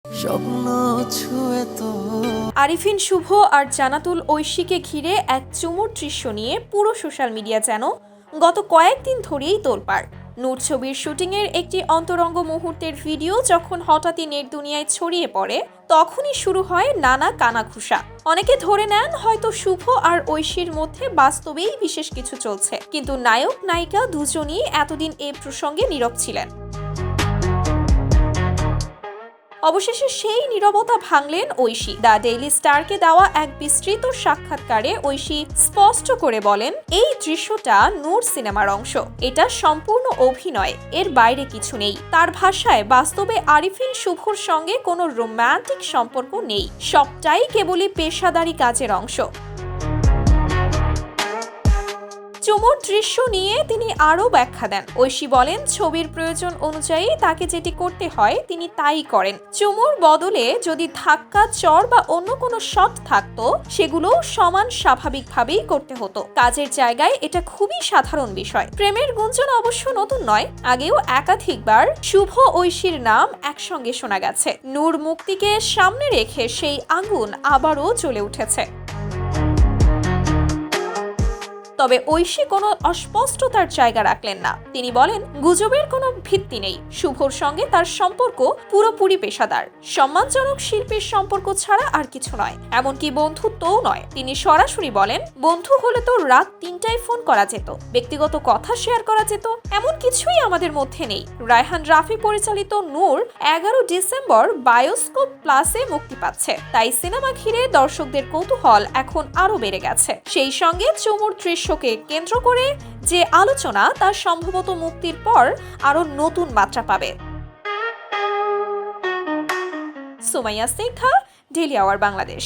স্বপ্ন ছুঁয়ে তো আরিফিন শুভ আর জান্নাতুল ঐশীকে ঘিরে এক চুমুর দৃশ্য নিয়ে পুরো সোশ্যাল মিডিয়া যেন গত কয়েকদিন ধরেই তোলপাড়। নূর ছবির শুটিংয়ের একটি অন্তরঙ্গ মুহূর্তের ভিডিও যখন হঠাৎই নেট দুনিয়ায় ছড়িয়ে পড়ে, তখনই শুরু হয় নানা কানাঘুষা। অনেকে ধরে নেন হয়তো শুভ আর ঐশীর মধ্যে বাস্তবেই বিশেষ কিছু চলছে, কিন্তু নায়ক নায়িকা দুজনই এতদিন এ প্রসঙ্গে নীরব ছিলেন। অবশেষে সেই নীরবতা ভাঙলেন ঐশী। দ্য ডেইলি স্টারকে দেওয়া এক বিস্তৃত সাক্ষাৎকারে ঐশী স্পষ্ট করে বলেন, এই দৃশ্যটা নূর সিনেমার অংশ, এটা সম্পূর্ণ অভিনয়, এর বাইরে কিছু নেই। তার ভাষায়, বাস্তবে আরিফিন শুভর সঙ্গে কোনো রোম্যান্টিক সম্পর্ক নেই, সবটাই কেবলই পেশাদারি কাজের অংশ। চুমুর দৃশ্য নিয়ে তিনি আরও ব্যাখ্যা দেন। ঐশী বলেন, ছবির প্রয়োজন অনুযায়ী তাকে যেটি করতে হয় তিনি তাই করেন। চুমুর বদলে যদি ধাক্কা, চড় বা অন্য কোনো শট থাকতো, সেগুলোও সমান স্বাভাবিকভাবেই করতে হতো। কাজের জায়গায় এটা খুবই সাধারণ বিষয়। প্রেমের গুঞ্জন অবশ্য নতুন নয়, আগেও একাধিকবার শুভ ঐশীর নাম একসঙ্গে শোনা গেছে। নূর মুক্তিকে সামনে রেখে সেই আগুন আবারও জ্বলে উঠেছে। তবে ঐশী কোনো অস্পষ্টতার জায়গা রাখলেন না। তিনি বলেন, গুজবের কোনো ভিত্তি নেই। শুভর সঙ্গে তার সম্পর্ক পুরোপুরি পেশাদার, সম্মানজনক শিল্পীর সম্পর্ক ছাড়া আর কিছু নয়, এমনকি বন্ধুত্বও নয়। তিনি সরাসরি বলেন, বন্ধু হলে তো রাত 3টায় ফোন করা যেত, ব্যক্তিগত কথা শেয়ার করা যেত, এমন কিছুই আমাদের মধ্যে নেই। রায়হান রাফি পরিচালিত নূর 11 ডিসেম্বর বায়োস্কোপ প্লাসে মুক্তি পাচ্ছে, তাই সিনেমা ঘিরে দর্শকদের কৌতূহল এখন আরো বেড়ে গেছে। সেই সঙ্গে চুমুর দৃশ্যকে কেন্দ্র করে যে আলোচনা, তা সম্ভবত মুক্তির পর আরো নতুন মাত্রা পাবে। Sumaiya Sinha, daily our Bangladesh.